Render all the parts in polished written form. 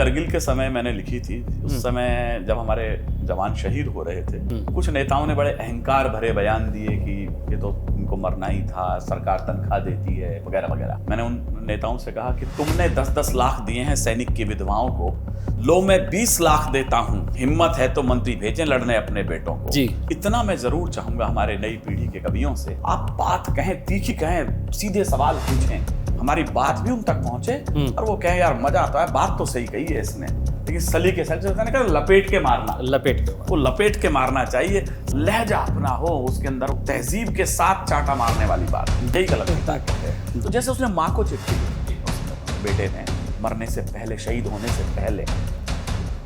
करगिल के समय मैंने लिखी थी। उस समय जब हमारे जवान शहीद हो रहे थे, कुछ नेताओं ने बड़े अहंकार भरे बयान दिए कि ये तो इनको मरना ही था, सरकार तनख्वाह देती है वगैरह वगैरह। मैंने उन नेताओं से कहा कि तुमने 10-10 लाख दिए हैं सैनिक की विधवाओं को, लो मैं 20 लाख देता हूँ, हिम्मत है तो मंत्री भेजें लड़ने अपने बेटों को। जी। इतना मैं जरूर चाहूंगा हमारे नई पीढ़ी के कवियों से, आप बात कहें, तीखी कहें, सीधे सवाल पूछें, हमारी बात भी उन तक पहुंचे और वो कहे यार मजा आता है, बात तो सही कही है इसने, लेकिन सलीके से लपेट के मारना, वो लपेट के मारना चाहिए। लहजा अपना हो, उसके अंदर तहजीब के साथ चाटा मारने वाली बात, यही गलत है। तो जैसे उसने माँ को चिट्ठी दी, बेटे ने मरने से पहले, शहीद होने से पहले,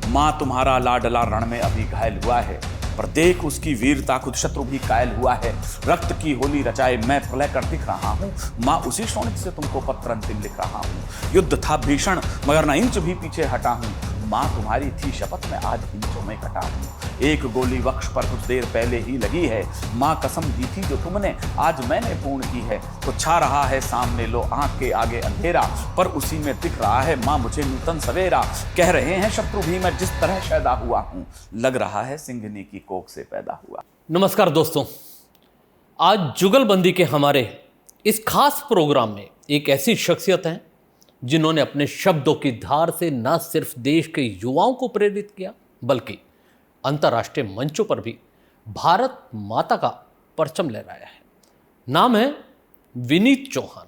माँ तुम्हारा लाडला रण में अभी घायल हुआ है, पर देख उसकी वीरता खुद शत्रु भी कायल हुआ है, रक्त की होली रचाए मैं प्रलय कर दिख रहा हूँ, माँ उसी शोणित से तुमको पत्र अंतिम लिख रहा हूँ, युद्ध था भीषण मगर न इंच भी पीछे हटा हूँ, माँ तुम्हारी थी शपथ में आज इंचों में कटा हूँ, एक गोली वक्ष पर कुछ देर पहले ही लगी है, माँ कसम दी थी जो तुमने आज मैंने पूर्ण की है, तो छा रहा है सामने लो आंख के आगे अंधेरा, पर उसी में दिख रहा है माँ मुझे नूतन सवेरा, कह रहे हैं शत्रु भी मैं जिस तरह पैदा हुआ हूँ, लग रहा है सिंघनी की कोख से पैदा हुआ। नमस्कार दोस्तों, आज जुगलबंदी के हमारे इस खास प्रोग्राम में एक ऐसी शख्सियत है जिन्होंने अपने शब्दों की धार से न सिर्फ देश के युवाओं को प्रेरित किया, बल्कि अंतर्राष्ट्रीय मंचों पर भी भारत माता का परचम लहराया है। नाम है विनीत चौहान।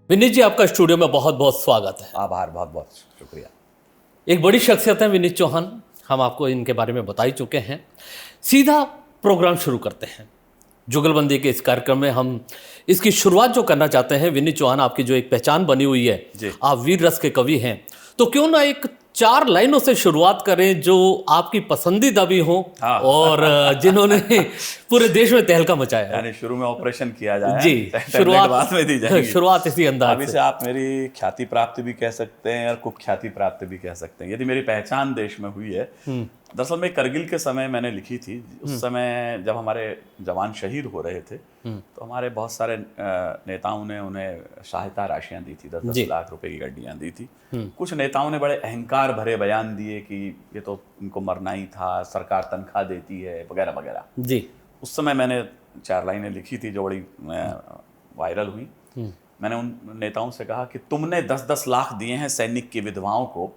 विनीत जी, आपका स्टूडियो में बहुत बहुत स्वागत है। आभार, बहुत बहुत शुक्रिया। एक बड़ी शख्सियत है विनीत चौहान, हम आपको इनके बारे में बता ही चुके हैं। सीधा प्रोग्राम शुरू करते हैं। जुगलबंदी के इस कार्यक्रम में हम इसकी शुरुआत जो करना चाहते हैं, विनीत चौहान आपकी जो एक पहचान बनी हुई है, आप वीर रस के कवि हैं, तो क्यों ना एक 4 लाइनों से शुरुआत करें जो आपकी पसंदीदा भी हो और जिन्होंने पूरे देश में तहलका मचाया। यानी शुरू में ऑपरेशन किया जाए जी, शुरुआत बाद में दी जाएगी। शुरुआत इसी अंदाज अभी से आप मेरी ख्याति प्राप्त भी कह सकते हैं और कुख्याति प्राप्त भी कह सकते हैं, यदि मेरी पहचान देश में हुई है। दरअसल में करगिल के समय मैंने लिखी थी। उस समय जब हमारे जवान शहीद हो रहे थे तो हमारे बहुत सारे नेताओं ने उन्हें सहायता राशियां दी थी, 10-10 लाख रुपए की गड्डियां दी थी। कुछ नेताओं ने बड़े अहंकार भरे बयान दिए कि ये तो इनको मरना ही था, सरकार तनख्वाह देती है वगैरह वगैरह। जी, उस समय मैंने 4 लाइनें लिखी थी जो बड़ी वायरल हुई। मैंने उन नेताओं से कहा कि तुमने 10-10 लाख दिए हैं सैनिक की विधवाओं को,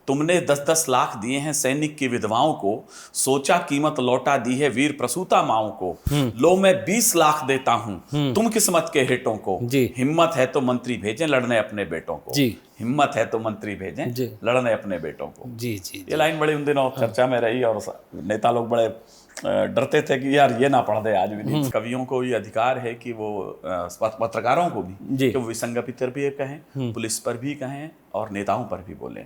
तुमने 10-10 लाख दिए हैं सैनिक की विधवाओं को, सोचा कीमत लौटा दी है वीर प्रसूता माओं को, लो मैं 20 लाख देता हूं तुम किस्मत के हिटों को, हिम्मत है तो मंत्री भेजें लड़ने अपने बेटों को, हिम्मत है तो मंत्री भेजें लड़ने अपने बेटों को। जी जी, ये लाइन बड़ी उन दिनों चर्चा में रही और नेता लोग बड़े डरते थे कि यार ये ना पढ़ दे आज भी। कवियों को ये अधिकार है कि वो पत्रकारों को भी, कि वो विसंगति भी कहें, पुलिस पर भी कहें और नेताओं पर भी बोलें।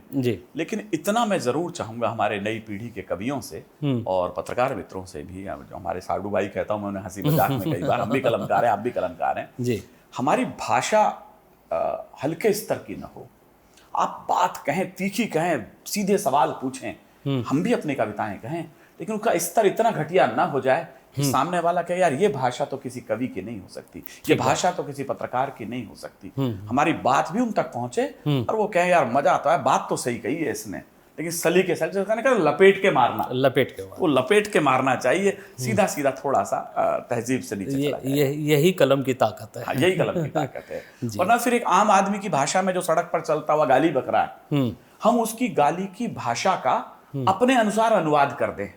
लेकिन इतना मैं जरूर चाहूंगा हमारे नई पीढ़ी के कवियों से और पत्रकार मित्रों से भी, जो हमारे साडू भाई कहता हूं मैं उन्हें हंसी मजाक में कई बार, हम भी कलमकार हैं, आप भी कलमकार हैं, हमारी भाषा हल्के स्तर की ना हो, आप बात कहें, तीखी कहें, सीधे सवाल पूछें, हम भी अपनी कविताएं कहें, लेकिन उनका स्तर इतना घटिया ना हो जाए कि सामने वाला कहे यार ये भाषा तो किसी कवि की नहीं हो सकती, ये भाषा तो किसी पत्रकार की नहीं हो सकती। हमारी बात भी उन तक पहुंचे और वो कहे यार मजा आता है, बात तो सही कही है इसने, लेकिन सलीके से लपेट के मारना, वो लपेट के मारना चाहिए, सीधा सीधा थोड़ा सा तहजीब से नीचे चला जाए। यही कलम की ताकत है। यही कलम की ताकत है। वरना फिर एक आम आदमी की भाषा में जो सड़क पर चलता हुआ गाली बक रहा है, हम उसकी गाली की भाषा का अपने अनुसार अनुवाद कर दें।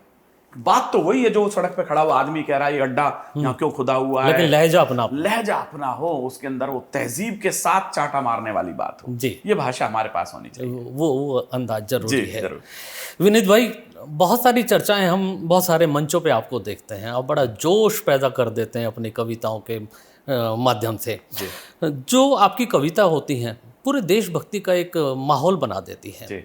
बात तो वही है जो सड़क पे खड़ा हुआ आदमी कह रहा है ये गड्ढा यहाँ क्यों खुदा हुआ है, लेकिन लहजा अपना हो, उसके अंदर वो तहजीब के साथ चाटा मारने वाली बात हो। जी, ये भाषा हमारे पास होनी चाहिए, वो अंदाज जरूरी है। विनीत भाई, बहुत सारी चर्चाएं हम बहुत सारे मंचों पे आपको देखते हैं, आप बड़ा जोश पैदा कर देते हैं अपनी कविताओं के माध्यम से। जो आपकी कविता होती हैं पूरे देशभक्ति का एक माहौल बना देती हैं।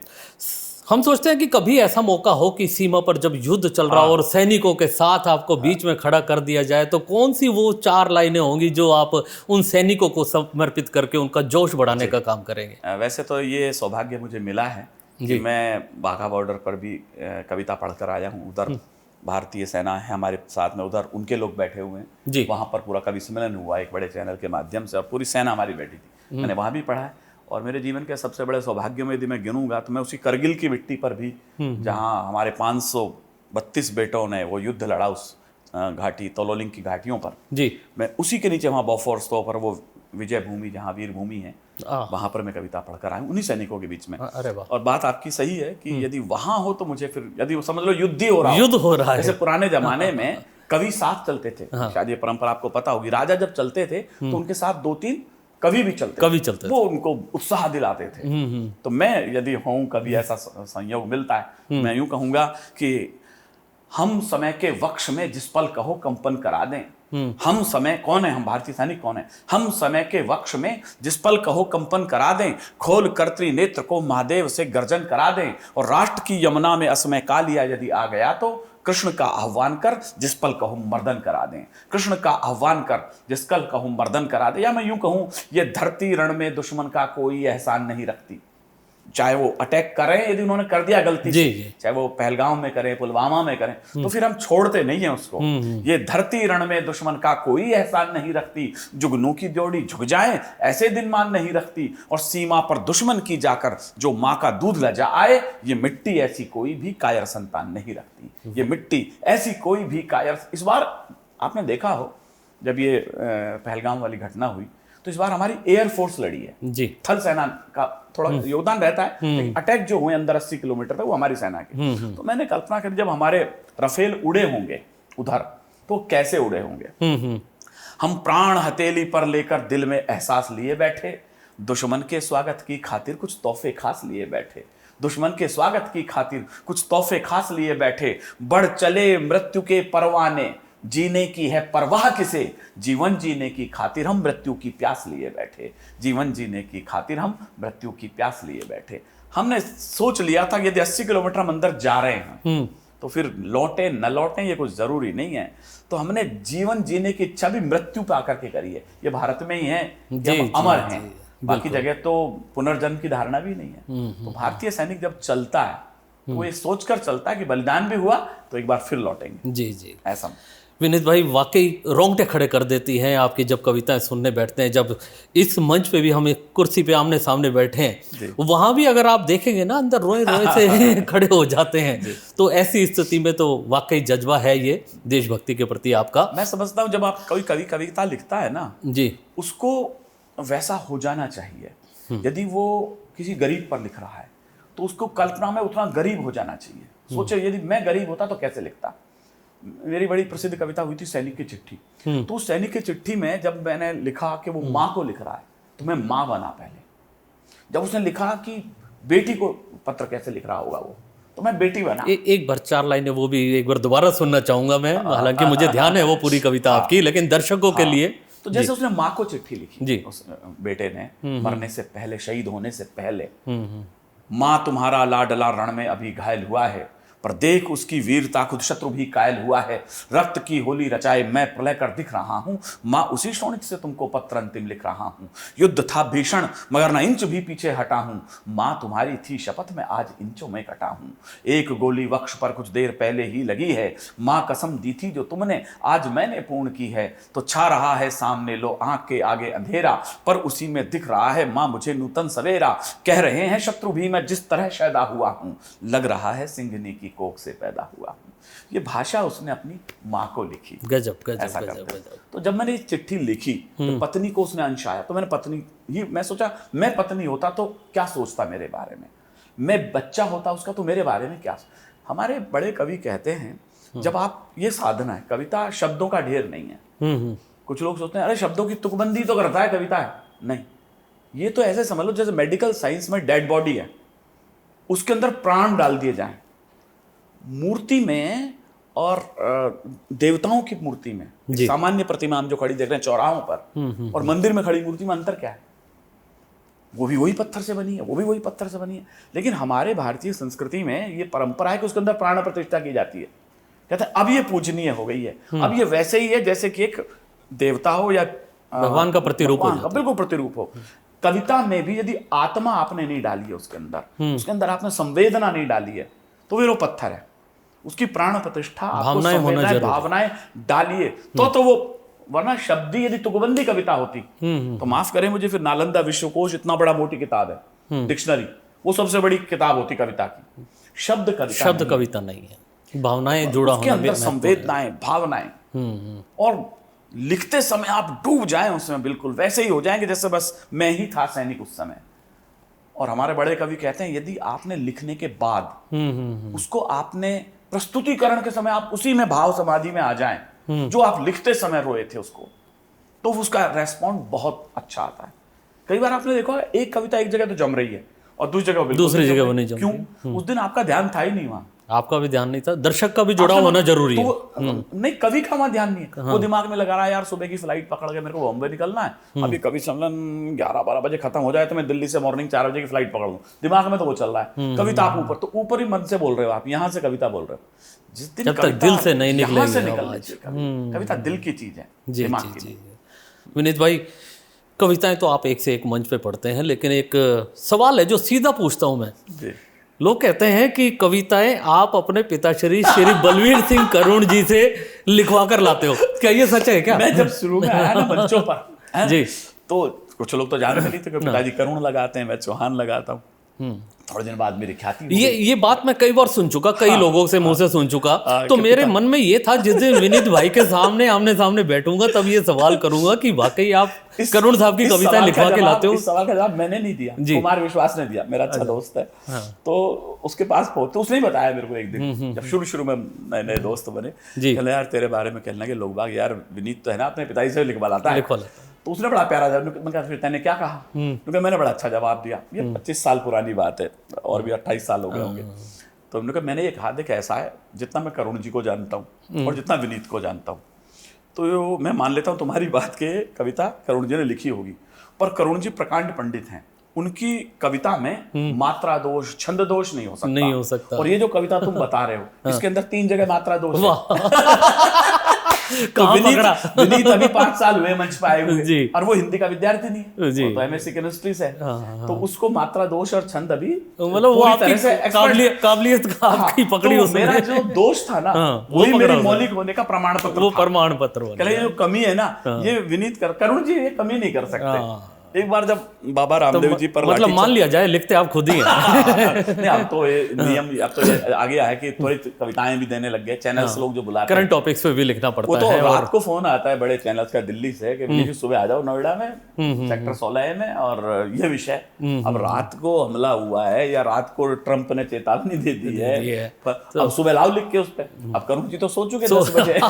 हम सोचते हैं कि कभी ऐसा मौका हो कि सीमा पर जब युद्ध चल रहा हो और सैनिकों के साथ आपको बीच में खड़ा कर दिया जाए, तो कौन सी वो 4 लाइनें होंगी जो आप उन सैनिकों को समर्पित करके उनका जोश बढ़ाने का काम करेंगे? वैसे तो ये सौभाग्य मुझे मिला है कि मैं बाघा बॉर्डर पर भी कविता पढ़कर आया हूँ। उधर भारतीय सेना है हमारे साथ में, उधर उनके लोग बैठे हुए हैं, वहाँ पर पूरा कवि सम्मेलन हुआ एक बड़े चैनल के माध्यम से, और पूरी सेना हमारी बैठी थी। मैंने वहाँ भी पढ़ा है। और मेरे जीवन के सबसे बड़े सौभाग्य में यदि मैं गिनूंगा तो मैं उसी करगिल की मिट्टी पर भी, जहाँ हमारे 532 बेटों ने वो युद्ध लड़ा उस घाटी तोलोलिंग की घाटियों पर जी, मैं उसी के नीचे वहाँ बॉफोर्स पर वो विजय भूमि जहाँ वीर भूमि है, वहां पर मैं कविता पढ़कर आया उन्हीं सैनिकों के बीच में। और बात आपकी सही है कि यदि वहां हो तो मुझे फिर, यदि समझ लो युद्ध हो रहा है, जैसे पुराने जमाने में कवि साथ चलते थे, शायद ये परंपरा आपको पता होगी। राजा जब चलते थे तो उनके साथ 2-3 कवि भी चलते वो उनको उत्साह दिलाते थे। तो मैं यदि हूँ कभी ऐसा संयोग मिलता है, मैं यूं कहूंगा कि हम समय के वक्ष में जिस पल कहो कंपन करा दें। हम समय कौन है? हम भारतीय सैनिक कौन है? हम समय के वक्ष में जिस पल कहो कंपन करा दें, खोल कर्तरी नेत्र को महादेव से गर्जन करा दें, और राष्ट्र की यमुना में असमय कालिया यदि आ गया तो कृष्ण का आह्वान कर जिस पल कहूं मर्दन करा दें। कृष्ण का आह्वान कर जिस कल कहूं मर्दन करा दें। या मैं यूं कहूं, ये धरती रण में दुश्मन का कोई एहसान नहीं रखती। चाहे वो अटैक करें, यदि उन्होंने कर दिया गलती से, चाहे वो पहलगाम में करें, पुलवामा में करें, तो फिर हम छोड़ते नहीं है उसको। ये धरती रण में दुश्मन का कोई एहसान नहीं रखती, जुगनू की जोड़ी झुक जाए ऐसे दिन मान नहीं रखती, और सीमा पर दुश्मन की जाकर जो माँ का दूध लजा आए, ये मिट्टी ऐसी कोई भी कायर संतान नहीं रखती। ये मिट्टी ऐसी कोई भी कायर। इस बार आपने देखा हो जब ये पहलगाम वाली घटना हुई तो इस बार हमारी एयरफोर्स लड़ी है जी। थल सेना का थोड़ा योगदान रहता है, लेकिन अटैक जो हुए अंदर 80 किलोमीटर पे वो हमारी सेना के। तो मैंने कल्पना करी जब हमारे रफेल उड़े होंगे उधर तो कैसे उड़े होंगे। हम प्राण हथेली पर लेकर दिल में एहसास लिए बैठे, दुश्मन के स्वागत की खातिर कुछ तोहफे खास लिए बैठे। दुश्मन के स्वागत की खातिर कुछ तोहफे खास लिए बैठे, बढ़ चले मृत्यु के परवाने, जीने की है परवाह किसे, जीवन जीने की खातिर हम मृत्यु की प्यास लिए बैठे। जीवन जीने की खातिर हम मृत्यु की प्यास लिए बैठे। हमने सोच लिया था कि यदि 80 किलोमीटर हम अंदर जा रहे हैं तो फिर लौटे न लौटे ये कुछ जरूरी नहीं है। तो हमने जीवन जीने की इच्छा भी मृत्यु पे आकर के करी है। ये भारत में ही है कि हम अमर हैं, बाकी जगह तो पुनर्जन्म की धारणा भी नहीं है। तो भारतीय सैनिक जब चलता है तो वो ये सोचकर चलता है कि बलिदान भी हुआ तो एक बार फिर लौटेंगे। जी जी, ऐसा। विनीत भाई, वाकई रोंगटे खड़े कर देती हैं आपकी जब कविताएं सुनने बैठते हैं। जब इस मंच पे भी हम एक कुर्सी पे आमने सामने बैठे हैं, वहां भी अगर आप देखेंगे ना, अंदर रोए रोए से खड़े हो जाते हैं। तो ऐसी स्थिति में तो वाकई जज्बा है ये देशभक्ति के प्रति आपका। मैं समझता हूँ जब आप कोई कविता लिखता है ना जी, उसको वैसा हो जाना चाहिए। यदि वो किसी गरीब पर लिख रहा है तो उसको कल्पना में उतना गरीब हो जाना चाहिए। सोचो यदि मैं गरीब होता तो कैसे लिखता। मेरी बड़ी प्रसिद्ध कविता हुई थी सैनिक की चिट्ठी। तो उस सैनिक की चिट्ठी में जब मैंने लिखा कि वो माँ को लिख रहा है तो मैं माँ बना पहले। जब उसने लिखा कि बेटी को पत्र कैसे लिख रहा होगा वो, तो मैं बेटी बना। एक बार 4 लाइनें वो भी एक बार दोबारा सुनना चाहूंगा मैं, हालांकि मुझे ध्यान है वो पूरी कविता आपकी, लेकिन दर्शकों के लिए। तो जैसे उसने माँ को चिट्ठी लिखी जी, उस बेटे ने मरने से पहले, शहीद होने से पहले, माँ तुम्हारा लाडला रण में अभी घायल हुआ है, पर देख उसकी वीरता खुद शत्रु भी कायल हुआ है। रक्त की होली रचाए मैं प्रलय कर दिख रहा हूँ, माँ उसी शोणित से तुमको पत्र अंतिम लिख रहा हूँ। युद्ध था भीषण मगर न इंच भी पीछे हटा हूँ, माँ तुम्हारी थी शपथ में आज इंचों में कटा हूँ। एक गोली वक्ष पर कुछ देर पहले ही लगी है, माँ कसम दी थी जो तुमने आज मैंने पूर्ण की है। तो छा रहा है सामने लो आंख के आगे अंधेरा, पर उसी में दिख रहा है माँ मुझे नूतन सवेरा। कह रहे हैं शत्रु भी मैं जिस तरह शैदा हुआ हूँ, लग रहा है सिंघनी की कोख से पैदा हुआ हूं। ये भाषा उसने अपनी माँ को लिखी। गजब गजब गजब। तो जब मैंने ये चिट्ठी लिखी तो पत्नी को उसने अंश आया, तो मैंने पत्नी ही, मैं सोचा मैं पत्नी होता तो क्या सोचता मेरे बारे में, मैं बच्चा होता उसका तो मेरे बारे में क्या। हमारे बड़े कवि कहते हैं जब आप, ये साधना है, कविता शब्दों का ढेर नहीं है। कुछ लोग सोचते हैं अरे शब्दों की तुकबंदी तो करता है कविता है, नहीं, ये तो ऐसे समझ लो जैसे मेडिकल साइंस में डेड बॉडी है, उसके अंदर प्राण डाल दिए जाएं। मूर्ति में और देवताओं की मूर्ति में, सामान्य प्रतिमा हम जो खड़ी देख रहे हैं चौराहों पर, और मंदिर में खड़ी मूर्ति में अंतर क्या है? वो भी वही पत्थर से बनी है, वो भी वही पत्थर से बनी है। लेकिन हमारे भारतीय संस्कृति में ये परंपरा है कि उसके अंदर प्राण प्रतिष्ठा की जाती है। कहते हैं अब ये पूजनीय हो गई है, अब ये वैसे ही है जैसे कि एक देवता हो या भगवान का प्रतिरूप हो, बिल्कुल प्रतिरूप हो। कविता में भी यदि आत्मा आपने नहीं डाली है उसके अंदर आपने संवेदना नहीं डाली है, तो फिर वो पत्थर है। उसकी प्राण प्रतिष्ठा, आपको भावनाएं डालिए तो वो, वरना शब्दी यदि तुकबंदी कविता होती तो माफ करें मुझे, फिर नालंदा विश्वकोश इतना बड़ा मोटी किताब है, डिक्शनरी, वो सबसे बड़ी किताब होती कविता की। शब्द कविता नहीं है, भावनाएं जुड़ा होना, अंदर संवेदनाएं, भावनाएं, और लिखते समय आप डूब जाएं उसमें, बिल्कुल वैसे ही हो जाएंगे जैसे बस मैं ही था सैनिक उस समय। और हमारे बड़े कवि कहते हैं यदि आपने लिखने के बाद उसको आपने प्रस्तुतिकरण के समय आप उसी में भाव समाधि में आ जाएं जो आप लिखते समय रोए थे उसको, तो उसका रेस्पॉन्स बहुत अच्छा आता है। कई बार आपने देखा एक कविता एक जगह तो जम रही है और दूसरी जगह वो नहीं जम। क्यों? उस दिन आपका ध्यान था ही नहीं वहां, आपका भी ध्यान नहीं था, दर्शक का भी जुड़ाव होना जरूरी है। नहीं, कवि का वहां ध्यान नहीं है, वो दिमाग में लगा रहा है यार सुबह की फ्लाइट पकड़ के मेरे को बॉम्बे निकलना है, अभी कवि सम्मेलन 11-12 बजे खत्म हो जाए तो मैं दिल्ली से मॉर्निंग 4 बजे की फ्लाइट पकड़ लूं, दिमाग में तो वो चल रहा है। कविता आप ऊपर, तो ऊपर ही मन से बोल रहे हो आप, यहाँ से कविता बोल रहे हो। जिस दिन जब तक दिल से नहीं निकलेगी कविता, दिल की चीज है, दिमाग की। विनीत भाई, कविताएं तो आप एक से एक मंच पे पढ़ते हैं, लेकिन एक सवाल है जो सीधा पूछता हूं मैं। लोग कहते हैं कि कविताएं आप अपने पिताश्री श्री बलवीर सिंह करुण जी से लिखवा कर लाते हो, क्या ये सच है क्या? मैं जब शुरू में आया ना मंचों पर जी, तो कुछ लोग तो जानते नहीं थे कि पिताजी करुण लगाते हैं, मैं चौहान लगाता हूँ। थोड़े दिन बाद मेरी ख्याति ये बात मैं कई बार सुन चुका, कई लोगों से मुंह से सुन चुका। तो मेरे मन में ये था जिस दिन विनीत भाई के सामने आमने सामने बैठूंगा तब ये सवाल करूंगा कि वाकई आप करुण साहब की कविताएं लिखवा के लाते हो। इस सवाल का जवाब मैंने नहीं दिया, कुमार विश्वास ने दिया, मेरा अच्छा दोस्त है। तो उसके पास पहुंचे, उसने ही बताया मेरे को एक दिन, जब शुरू में नए नए दोस्त बने, कहले यार तेरे बारे में कहना कि लोग बाग यार विनीत तो है ना अपने पिताजी से लिखवा लाता है। तो उसने बड़ा प्यारा जवाब, मैंने कहा फिर तैने क्या कहा? क्योंकि मैंने बड़ा अच्छा जवाब दिया। ये 25 साल पुरानी बात है और भी 28 साल हो गए होंगे। तो उन्होंने कहा मैंने ये कहा देख ऐसा है, जितना मैं करुण जी को जानता हूँ और जितना विनीत को जानता हूँ, तो मैं मान लेता हूँ तुम्हारी बात के कविता करुण जी ने लिखी होगी, पर करुण जी प्रकांड पंडित हैं, उनकी कविता में मात्रा दोष, छंद दोष नहीं हो सकता। और ये जो कविता तुम बता रहे हो इसके अंदर 3 जगह मात्रा दोष है। तो विनीत अभी 5 साल हुए मंच पे आए हुए और वो हिंदी का विद्यार्थी नहीं है, तो एमएससी केमिस्ट्री से, तो उसको मात्रा दोष और छंद अभी मतलब वो आपकी काबिलियत आपकी पकड़ी। तो मेरा जो दोष था ना वही मेरे मौलिक होने का प्रमाण पत्र, वो प्रमाण पत्र। जो कमी है ना ये विनीत करुण जी ये कमी नहीं कर सकते। एक बार जब बाबा रामदेव जी पर मतलब मान लिया जाए लिखते आप खुद ही हैं। नहीं, अब तो ये नियम अब तो आगे आया कि थोड़ी कविताएं भी देने लग गए, चैनल्स लोग जो बुलाते हैं करंट टॉपिक्स पे भी लिखना पड़ता है। वो तो रात को फोन आता है बड़े चैनल्स का दिल्ली से कि विनीत सुबह आ जाओ नोएडा में सेक्टर 16 में और ये विषय। अब रात को हमला हुआ है या रात को ट्रंप ने चेतावनी दे दी है, अब सुबह लाओ लिख के उस पर। अब करुण जी तो सो चुके 10 बजे,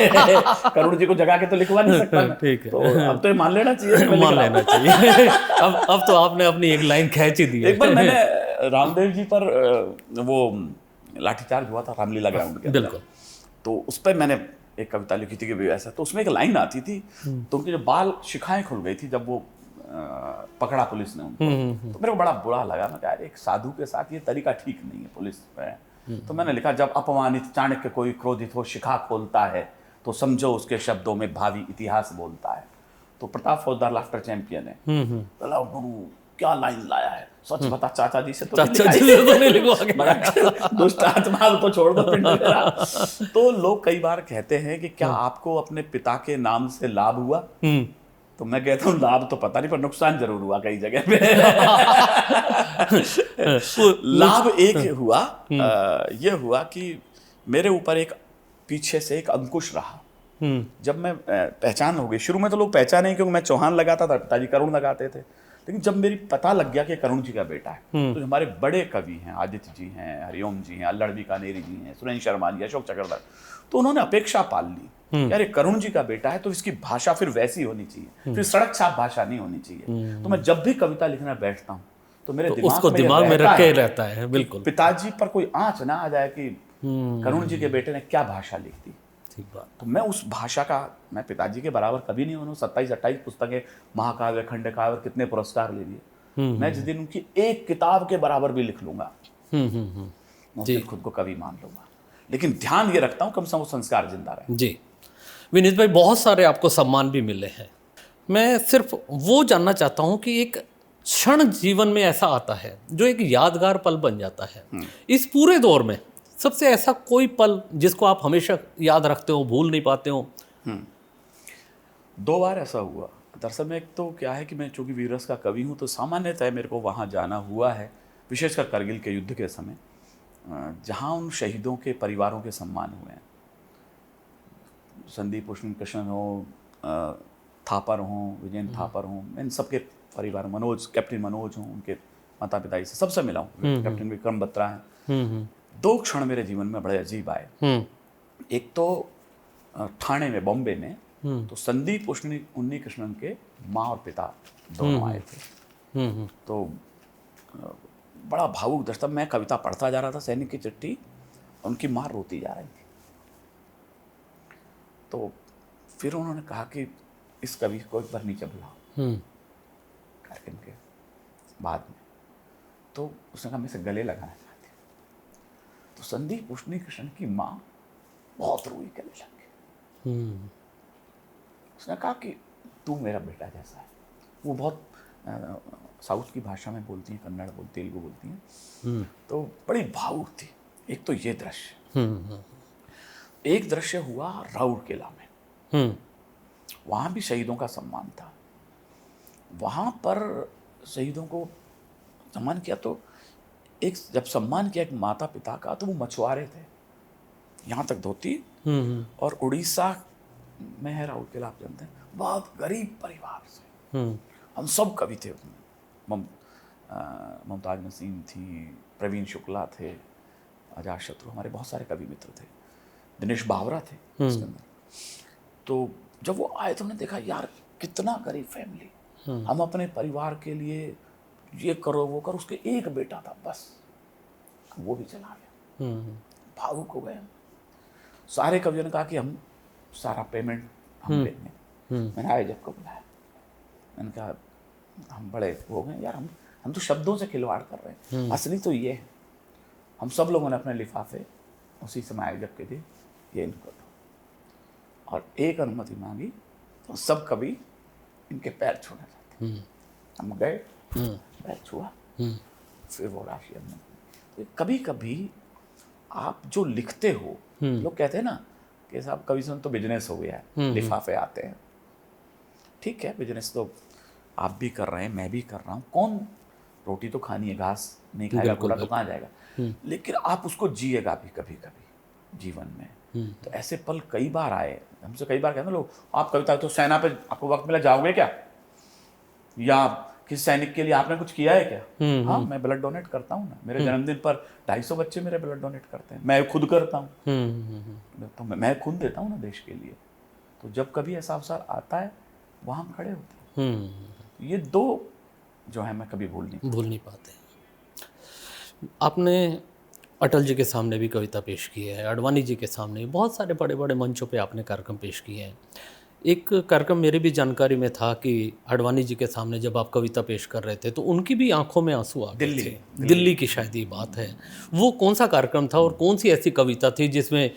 करुण जी को जगा के तो लिखवा नहीं सकता, तो अब तो ये मान लेना चाहिए। अब तो आपने अपनी एक लाइन खींच ही दी। एक बार मैंने रामदेव जी पर वो लाठीचार्ज हुआ था रामलीला ग्राउंड के, बिल्कुल, तो उस पर मैंने एक कविता लिखी थी कि ऐसा, तो उसमें एक लाइन आती थी, तो उनके जो बाल शिखाएं खुल गई थी जब वो पकड़ा पुलिस ने उनको, तो मेरे को बड़ा बुरा लगा। मैं कहा एक साधु के साथ ये तरीका ठीक नहीं है पुलिस पे। तो मैंने लिखा जब अपमानित चाणक्य कोई क्रोधित हो शिखा खोलता है तो समझो उसके शब्दों में भावी इतिहास बोलता है। तो प्रताप फौजदार लाफ्टर चैंपियन है, गुरु क्या लाइन लाया है, सच बता चाचा जी से तो नहीं लिखवा, दुष्ट आत्मा तो छोड़ दो पिंड मेरा। तो लोग कई बार कहते हैं कि क्या आपको अपने पिता के नाम से लाभ हुआ? तो मैं कहता हूँ लाभ तो पता नहीं पर नुकसान जरूर हुआ कई जगह पे। लाभ एक हुआ, ये हुआ कि मेरे ऊपर एक पीछे से एक अंकुश रहा। जब मैं पहचान हो गई, शुरू में तो लोग पहचाने क्योंकि मैं चौहान लगाता था, पिताजी करुण लगाते थे, लेकिन जब मेरी पता लग गया कि करुण जी का बेटा है, तो हमारे बड़े कवि हैं, आदित्य जी हैं, हरिओम जी हैं, अल्लड़ बीकानेरी जी हैं, सुरेंद्र शर्मा जी, अशोक चक्रधर, तो उन्होंने अपेक्षा पाल ली यार ये करुण जी का बेटा है तो इसकी भाषा फिर वैसी होनी चाहिए, फिर सड़क छाप भाषा नहीं होनी चाहिए। तो मैं जब भी कविता लिखना बैठता हूँ तो मेरे दिमाग में रखे रहता है बिल्कुल पिताजी पर कोई आंच ना आ जाए कि करुण जी के बेटे ने क्या भाषा लिख दी। ठीक बात। तो मैं उस भाषा का, मैं पिताजी के बराबर कभी नहीं हूँ, 27-28 पुस्तकें, महाकाव्य, खंडकाव्य, कितने पुरस्कार ले लिए। मैं जिस दिन उनकी एक किताब के बराबर भी लिख लूंगा मैं खुद को कवि मान लूंगा, लेकिन ध्यान ये रखता हूँ कम से कम संस्कार जिंदा रहे। जी विनीत भाई, बहुत सारे आपको सम्मान भी मिले हैं, मैं सिर्फ वो जानना चाहता हूँ कि एक क्षण जीवन में ऐसा आता है जो एक यादगार पल बन जाता है। इस पूरे दौर में सबसे ऐसा कोई पल जिसको आप हमेशा याद रखते हो, भूल नहीं पाते हो? 2 बार ऐसा हुआ। दरअसल में एक तो क्या है कि मैं चूँकि वीररस का कवि हूँ, तो सामान्यतः मेरे को वहाँ जाना हुआ है, विशेषकर करगिल के युद्ध के समय, जहाँ उन शहीदों के परिवारों के सम्मान हुए हैं। संदीप पुष्पिन कृष्ण हो, थापर हों, विजयन थापर हों, इन सबके परिवार, मनोज, कैप्टन मनोज हों, उनके माता पिता से सबसे मिला हूँ। कैप्टन विक्रम बत्रा हैं। 2 क्षण मेरे जीवन में बड़े अजीब आए। एक तो ठाणे में, बॉम्बे में, तो संदीप उन्नी कृष्णन के माँ और पिता दोनों आए थे। तो बड़ा भावुक दृश्य। मैं कविता पढ़ता जा रहा था, सैनिक की चिट्ठी, उनकी माँ रोती जा रही थी। तो फिर उन्होंने कहा कि इस कवि को एक बार नीचे बुलाओ कार्यक्रम के बाद में। तो उसने कहा मैं इसे गले लगाना चाहती हूँ। तो संदीप उन्नी कृष्ण की माँ बहुत रोई, गले लग गई। उसने कहा कि तू मेरा बेटा जैसा है। वो बहुत साउथ की भाषा में बोलती हैं, कन्नड़ बोलती, तेलुगु बोलती हैं। तो बड़ी भावुक थी। एक तो ये दृश्य। एक दृश्य हुआ राउरकेला में। वहाँ भी शहीदों का सम्मान था। वहाँ पर शहीदों को सम्मान किया, तो एक जब सम्मान किया एक माता पिता का, तो वो मछुआरे थे, यहाँ तक धोती, और उड़ीसा में है राउरकेला, आप जानते हैं, बहुत गरीब परिवार से। हम सब कवि थे उसमें। मुमताज नसीम थी, प्रवीण शुक्ला थे, अजात शत्रु, हमारे बहुत सारे कवि मित्र थे, दिनेश बावरा थे उसके अंदर। तो जब वो आए तो हमने देखा यार कितना गरीब फैमिली, हम अपने परिवार के लिए ये करो वो करो। उसके एक बेटा था बस, वो भी चला गया। भावुक हो गए। सारे कवियों ने कहा कि हम सारा पेमेंट हम लेंगे। मैंने आए जब को बुलाया, मैंने कहा हम बड़े हो गए यार, हम तो शब्दों से खिलवाड़ कर रहे हैं, असली तो ये है। हम सब लोगों ने अपने लिफाफे उसी समय आयोजक के दिए, ये इनको दो, और एक अनुमति मांगी तो सब कभी इनके पैर छूना चाहते। हम गए, पैर छुआ, फिर वो राशि हमने। तो कभी कभी आप जो लिखते हो, लोग कहते हैं ना कि साहब कवि सुन तो बिजनेस हो गया है, लिफाफे आते हैं। ठीक है, बिजनेस तो आप भी कर रहे हैं, मैं भी कर रहा हूँ। कौन रोटी तो खानी है, घास नहीं खाएगा कूड़ा तो कहाँ जाएगा। लेकिन आप उसको जिएगा भी कभी कभी जीवन में। तो ऐसे पल कई बार आए। हमसे कई बार कहते हैं लोग, आप कविता तो सेना पे आपको वक्त मिला जाओगे क्या, या किसी सैनिक के लिए आपने कुछ किया है क्या? हाँ, मैं ब्लड डोनेट करता हूँ ना। मेरे जन्मदिन पर 250 बच्चे मेरे ब्लड डोनेट करते हैं, मैं खुद करता हूँ। तो मैं खुद देता हूँ ना देश के लिए। तो जब कभी ऐसा अवसर आता है वहाँ हम खड़े होते हैं। ये 2 जो है मैं कभी भूल नहीं पाते। आपने अटल जी के सामने भी कविता पेश की है, अडवाणी जी के सामने, बहुत सारे बड़े बड़े मंचों पे आपने कार्यक्रम पेश किए हैं। एक कार्यक्रम मेरी भी जानकारी में था कि अडवाणी जी के सामने जब आप कविता पेश कर रहे थे तो उनकी भी आंखों में आंसू आ गए थे। दिल्ली की शायद ये बात है। वो कौन सा कार्यक्रम था और कौन सी ऐसी कविता थी जिसमें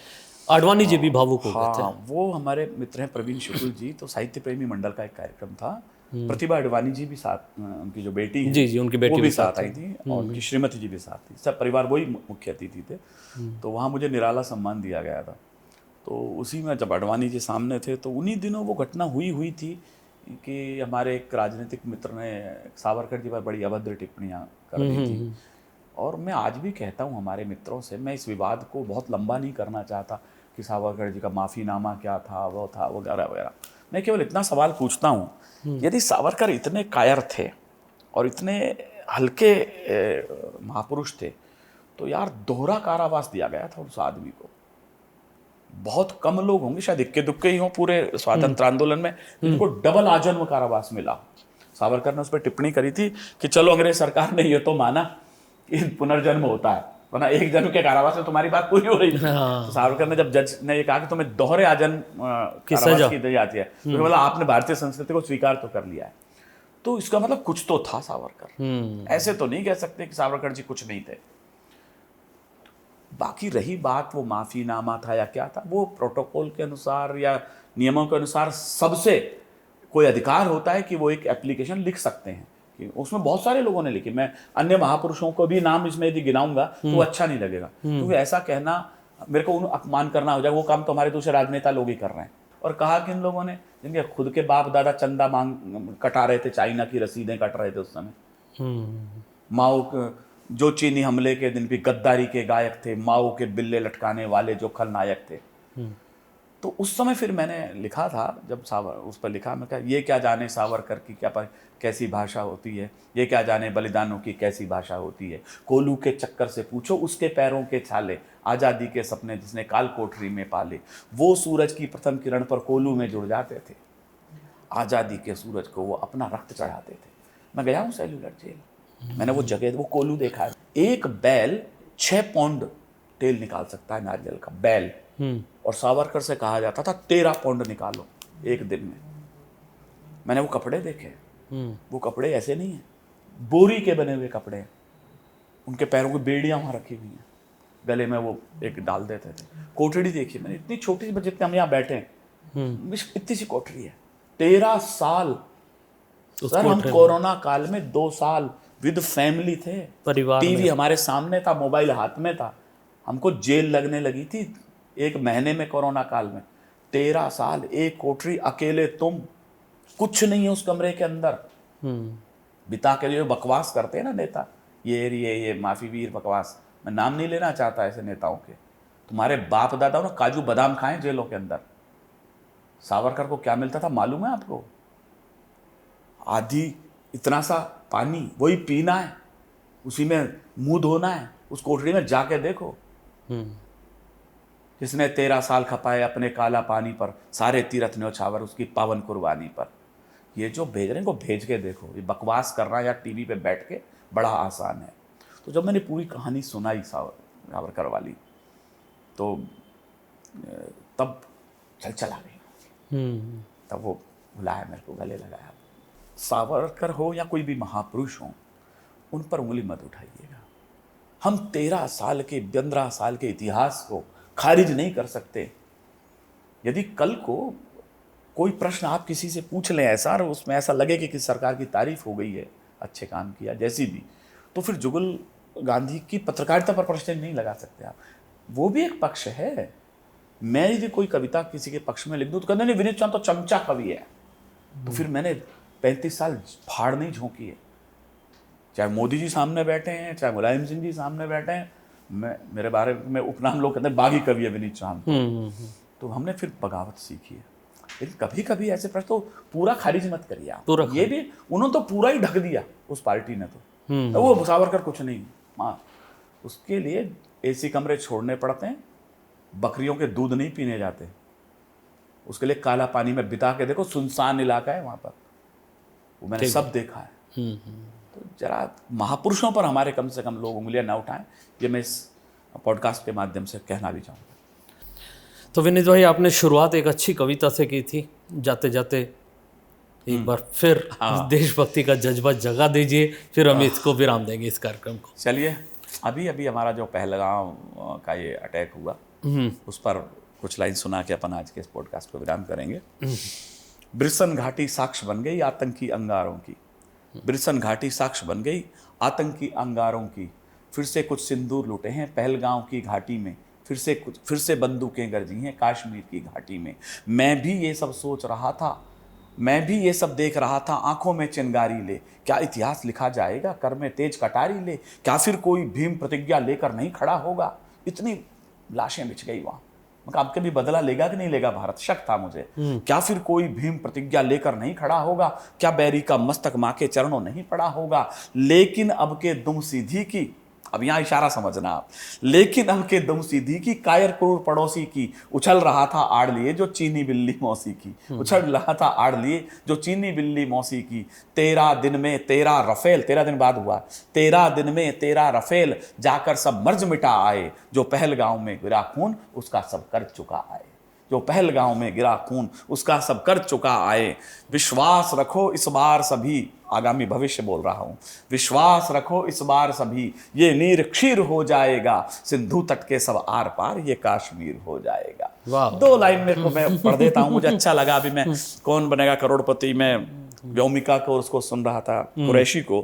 अडवाणी जी भी भावुक हो गए थे? वो हमारे मित्र हैं प्रवीण शुक्ल जी, तो साहित्य प्रेमी मंडल का एक कार्यक्रम था। प्रतिभा अडवाणी जी भी साथ, उनकी जो बेटी है जी उनकी बेटी भी साथ आई थी, और उनकी श्रीमती जी भी साथ थी। सब परिवार वही मुख्य अतिथि थे। तो वहाँ मुझे निराला सम्मान दिया गया था। तो उसी में जब अडवाणी जी सामने थे, तो उन्हीं दिनों वो घटना हुई थी कि हमारे एक राजनीतिक मित्र ने सावरकर जी पर बड़ी अभद्र टिप्पणियाँ कर दी थी। और मैं आज भी कहता हूँ हमारे मित्रों से, मैं इस विवाद को बहुत लंबा नहीं करना चाहता कि सावरकर जी का माफ़ीनामा क्या था, वो था वगैरह वगैरह। मैं केवल इतना सवाल पूछता हूँ, यदि सावरकर इतने कायर थे और इतने हल्के महापुरुष थे, तो यार दोहरा कारावास दिया गया था उस आदमी को। बहुत कम लोग होंगे, शायद इक्के दुक्के ही हों पूरे स्वातंत्र आंदोलन में, जिनको डबल आजन्म कारावास मिला। सावरकर ने उस पर टिप्पणी करी थी कि चलो अंग्रेज सरकार ने ये तो माना कि पुनर्जन्म होता है, वरना एक जन्म के कारावास में तुम्हारी बात पूरी हो रही है। तो सावरकर ने जब जज ने ये कहा कि तुम्हें दोहरे आजन्म कारावास की दी जाती है, तो मतलब आपने भारतीय संस्कृति को स्वीकार तो कर लिया है। तो इसका मतलब कुछ तो था सावरकर। ऐसे तो नहीं कह सकते कि सावरकर जी कुछ नहीं थे। बाकी रही बात वो माफीनामा था या क्या था, वो प्रोटोकॉल के अनुसार या नियमों के अनुसार सबसे कोई अधिकार होता है कि वो एक एप्लीकेशन लिख सकते हैं कि उसमें बहुत सारे लोगों ने लिखी। मैं अन्य महापुरुषों को भी नाम इसमें यदि गिनाऊंगा तो अच्छा नहीं लगेगा, क्योंकि ऐसा कहना मेरे को अपमान करना हो जाए। वो काम तो हमारे दूसरे राजनेता लोग ही कर रहे हैं। और कहा कि इन लोगों ने, जिनके खुद के बाप दादा चंदा कटा रहे थे, चाइना की रसीदें कट रहे थे उस समय, माओ जो चीनी हमले के दिन भी गद्दारी के गायक थे, माओ के बिल्ले लटकाने वाले जो खलनायक थे। तो उस समय फिर मैंने लिखा था, जब उस पर लिखा, मैं कहा ये क्या जाने सावरकर की कैसी भाषा होती है, ये क्या जाने बलिदानों की कैसी भाषा होती है। कोलू के चक्कर से पूछो उसके पैरों के छाले, आज़ादी के सपने जिसने काल कोठरी में पाले। वो सूरज की प्रथम किरण पर कोलू में जुड़ जाते थे, आज़ादी के सूरज को वो अपना रक्त चढ़ाते थे। मैं गया हूँ सेल्यूलर जेल, मैंने वो जगह, वो कोलू देखा है। एक बैल 6 पाउंड तेल निकाल सकता है नारियल का, बैल। और सावरकर से कहा जाता था 13 पाउंड निकालो एक दिन में। मैंने वो कपड़े देखे, वो कपड़े ऐसे नहीं है, बोरी के बने हुए कपड़े हैं। उनके पैरों की बेड़ियां वहां रखी हुई हैं, गले में वो एक डाल देते थे। कोठड़ी देखी मैंने, इतनी छोटी सी, जितने हम यहाँ बैठे हैं, इतनी सी कोठड़ी है। 13 साल सर, हम कोरोना काल में 2 साल विद फैमिली थे, परिवार, टीवी हमारे सामने था, मोबाइल हाथ में था। हमको जेल लगने लगी थी 1 महीने में कोरोना काल में। 13 साल एक कोठरी, अकेले तुम, कुछ नहीं है उस कमरे के अंदर बिता के। जो बकवास करते हैं ना नेता, ये माफी वीर बकवास, मैं नाम नहीं लेना चाहता ऐसे नेताओं के। तुम्हारे बाप दादा ने काजू बादाम खाए जेलों के अंदर। सावरकर को क्या मिलता था मालूम है आपको? आधी इतना सा पानी, वही पीना है, उसी में मुंह धोना है। उस कोठरी में जाके देखो, जिसने 13 साल खपाए अपने काला पानी पर, सारे तीरथ न्योछावर उसकी पावन कुर्बानी पर। ये जो भेज रहे हैं, को भेज के देखो। ये बकवास करना या टीवी पे बैठ के बड़ा आसान है। तो जब मैंने पूरी कहानी सुनाई सावरकर वाली, तो तब चला गई। तब वो बुलाया मेरे को, गले लगाया। सावरकर हो या कोई भी महापुरुष हो, उन पर उंगली मत उठाइएगा। हम 13 साल के 15 साल के इतिहास को खारिज नहीं कर सकते। यदि कल को कोई प्रश्न आप किसी से पूछ लें ऐसा, और उसमें ऐसा लगे कि किसी सरकार की तारीफ हो गई है, अच्छे काम किया, जैसी भी, तो फिर जुगल गांधी की पत्रकारिता पर प्रश्न नहीं लगा सकते आप। वो भी एक पक्ष है। मैं यदि कोई कविता किसी के पक्ष में लिख दूं तो कहते नहीं, विनीत चांद तो चमचा कवि है। तो फिर मैंने 35 साल फाड़ नहीं झोंकी है। चाहे मोदी जी सामने बैठे हैं, चाहे मुलायम सिंह जी सामने बैठे हैं, मेरे बारे में उपनाम लोग कहते हैं बागी कवि है विनीत चांद। तो हमने फिर बगावत सीखी है। लेकिन कभी कभी ऐसे प्रश्न तो पूरा खारिज मत करिए आप। ये भी उन्होंने तो पूरा ही ढक दिया उस पार्टी ने, तो वो सावरकर कुछ नहीं। हाँ, उसके लिए एसी कमरे छोड़ने पड़ते हैं, बकरियों के दूध नहीं पीने जाते, उसके लिए काला पानी में बिता के देखो, सुनसान इलाका है वहाँ पर, वो मैंने सब देखा है। तो जरा महापुरुषों पर हमारे कम से कम लोग उंगलियां ना उठाएं, ये मैं इस पॉडकास्ट के माध्यम से कहना भी चाहूँगा। तो विनीत भाई, आपने शुरुआत एक अच्छी कविता से की थी। जाते जाते एक बार फिर देशभक्ति का जज्बा जगा दीजिए, फिर हम इसको विराम देंगे, इस कार्यक्रम को। चलिए, अभी हमारा जो पहलगाम का ये अटैक हुआ, उस पर कुछ लाइन सुना के अपन आज के इस पॉडकास्ट को विराम करेंगे। ब्रिसन घाटी साक्ष्य बन गई आतंकी अंगारों की, ब्रिसन घाटी साक्ष्य बन गई आतंकी अंगारों की। फिर से कुछ सिंदूर लुटे हैं पहलगांव की घाटी में, फिर से बंदूकें गरजी हैं कश्मीर की घाटी में। मैं भी ये सब सोच रहा था, मैं भी ये सब देख रहा था, आंखों में चिंगारी ले, क्या इतिहास लिखा जाएगा, कर में तेज कटारी ले, क्या फिर कोई भीम प्रतिज्ञा लेकर नहीं खड़ा होगा। इतनी लाशें बिछ गई वहां, अब कभी बदला लेगा कि नहीं लेगा भारत, शक था मुझे। क्या फिर कोई भीम प्रतिज्ञा लेकर नहीं खड़ा होगा, क्या बैरी का मस्तक मां के चरणों नहीं पड़ा होगा। लेकिन अब के दुम सीधी की, अब यहां इशारा समझना आप, लेकिन अब के दुम सीधी की, कायर क्रूर पड़ोसी की, उछल रहा था आड़ लिए जो चीनी बिल्ली मौसी की, उछल रहा था आड़ लिए जो चीनी बिल्ली मौसी की। 13 दिन में 13 रफेल, 13 दिन बाद हुआ, 13 दिन में 13 रफेल, जाकर सब मर्ज मिटा आए, जो पहलगांव में गिरा खून उसका सब कर चुका आए, जो पहलगांव में गिरा खून उसका सब कर चुका आए। विश्वास रखो इस बार सभी, आगामी भविष्य बोल रहा हूं, विश्वास रखो इस बार सभी, ये नीर क्षीर हो जाएगा, सिंधु तट के सब आर पार ये कश्मीर हो जाएगा। 2 लाइन मेरे को मैं पढ़ देता हूं, मुझे अच्छा लगा। अभी मैं कौन बनेगा करोड़पति में व्योमिका को उसको सुन रहा था, कुरैशी को,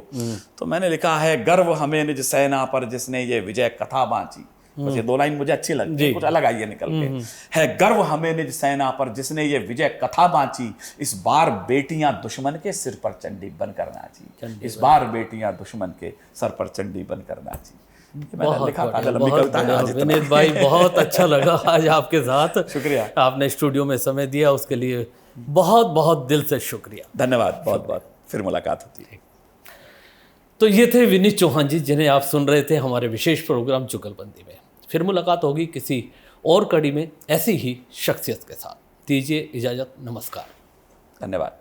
तो मैंने लिखा है, गर्व हमें निज सेना पर जिसने ये विजय कथा बांची। बस ये 2 लाइन मुझे अच्छी लगती है, कुछ अलग आई है निकल के। है गर्व हमें निज सेना पर जिसने ये विजय कथा बांची, इस बार बेटियां दुश्मन के सिर पर चंडी बनकर नाची, इस बार बेटियां दुश्मन के सर पर चंडी बनकर नाची। मैंने लिखा था, निकलता है आज। विनीत भाई, बहुत अच्छा लगा आज आपके साथ। शुक्रिया, आपने स्टूडियो में समय दिया, उसके लिए बहुत बहुत दिल से शुक्रिया। धन्यवाद, बहुत बहुत, फिर मुलाकात होती है। तो ये थे विनीत चौहान जी, जिन्हें आप सुन रहे थे हमारे विशेष प्रोग्राम जुगलबंदी में। फिर मुलाकात होगी किसी और कड़ी में ऐसी ही शख्सियत के साथ। दीजिए इजाजत, नमस्कार, धन्यवाद।